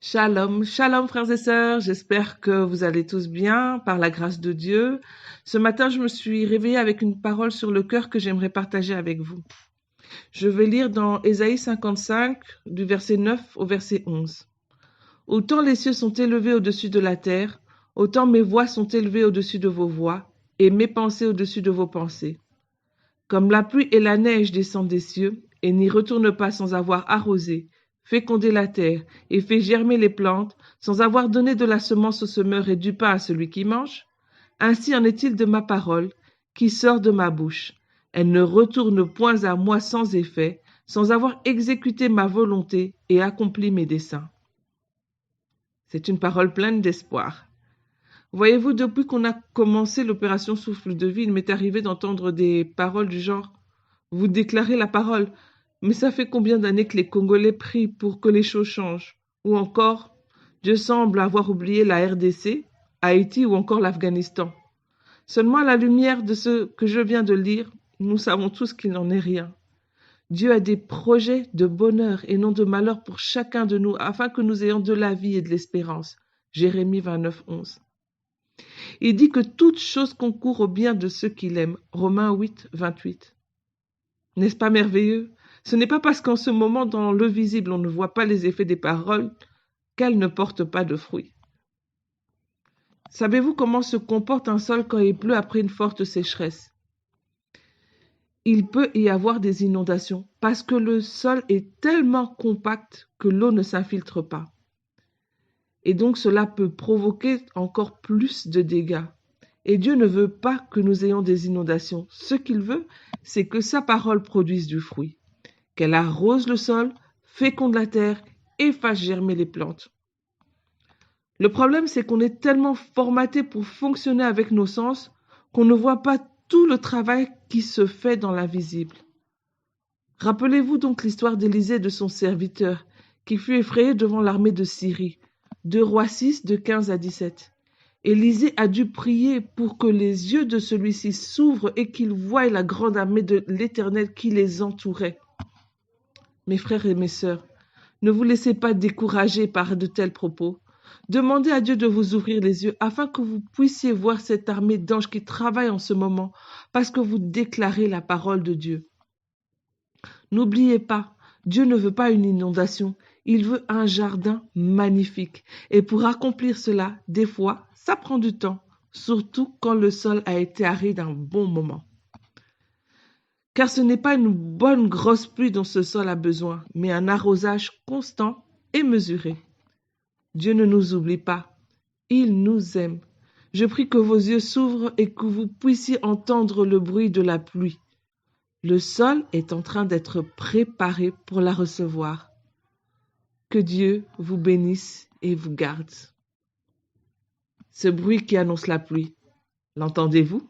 Shalom, shalom frères et sœurs, j'espère que vous allez tous bien par la grâce de Dieu. Ce matin, je me suis réveillée avec une parole sur le cœur que j'aimerais partager avec vous. Je vais lire dans Ésaïe 55, du verset 9 au verset 11. Autant les cieux sont élevés au-dessus de la terre, autant mes voix sont élevées au-dessus de vos voix, et mes pensées au-dessus de vos pensées. Comme la pluie et la neige descendent des cieux, et n'y retournent pas sans avoir arrosé, fécondé la terre et fait germer les plantes, sans avoir donné de la semence au semeur et du pain à celui qui mange, ainsi en est-il de ma parole, qui sort de ma bouche. Elle ne retourne point à moi sans effet, sans avoir exécuté ma volonté et accompli mes desseins. C'est une parole pleine d'espoir. Voyez-vous, depuis qu'on a commencé l'opération Souffle de vie, il m'est arrivé d'entendre des paroles du genre « Vous déclarez la parole, mais ça fait combien d'années que les Congolais prient pour que les choses changent ?» Ou encore « Dieu semble avoir oublié la RDC, Haïti ou encore l'Afghanistan. » Seulement à la lumière de ce que je viens de lire, nous savons tous qu'il n'en est rien. Dieu a des projets de bonheur et non de malheur pour chacun de nous, afin que nous ayons de la vie et de l'espérance. Jérémie 29, 11. Il dit que toute chose concourt au bien de ceux qui l'aiment. Romains 8, 28. N'est-ce pas merveilleux? Ce n'est pas parce qu'en ce moment, dans le visible, on ne voit pas les effets des paroles qu'elles ne portent pas de fruits. Savez-vous comment se comporte un sol quand il pleut après une forte sécheresse? Il peut y avoir des inondations parce que le sol est tellement compact que l'eau ne s'infiltre pas. Et donc cela peut provoquer encore plus de dégâts. Et Dieu ne veut pas que nous ayons des inondations. Ce qu'il veut, c'est que sa parole produise du fruit, qu'elle arrose le sol, féconde la terre et fasse germer les plantes. Le problème, c'est qu'on est tellement formaté pour fonctionner avec nos sens qu'on ne voit pas tout le travail qui se fait dans l'invisible. Rappelez-vous donc l'histoire d'Élisée et de son serviteur, qui fut effrayé devant l'armée de Syrie. 2 Rois 6, de 15 à 17. Élisée a dû prier pour que les yeux de celui-ci s'ouvrent et qu'il voie la grande armée de l'Éternel qui les entourait. Mes frères et mes sœurs, ne vous laissez pas décourager par de tels propos. Demandez à Dieu de vous ouvrir les yeux afin que vous puissiez voir cette armée d'anges qui travaille en ce moment parce que vous déclarez la parole de Dieu. N'oubliez pas, Dieu ne veut pas une inondation, il veut un jardin magnifique. Et pour accomplir cela, des fois, ça prend du temps, surtout quand le sol a été aride un bon moment. Car ce n'est pas une bonne grosse pluie dont ce sol a besoin, mais un arrosage constant et mesuré. Dieu ne nous oublie pas, il nous aime. Je prie que vos yeux s'ouvrent et que vous puissiez entendre le bruit de la pluie. Le sol est en train d'être préparé pour la recevoir. Que Dieu vous bénisse et vous garde. Ce bruit qui annonce la pluie, l'entendez-vous?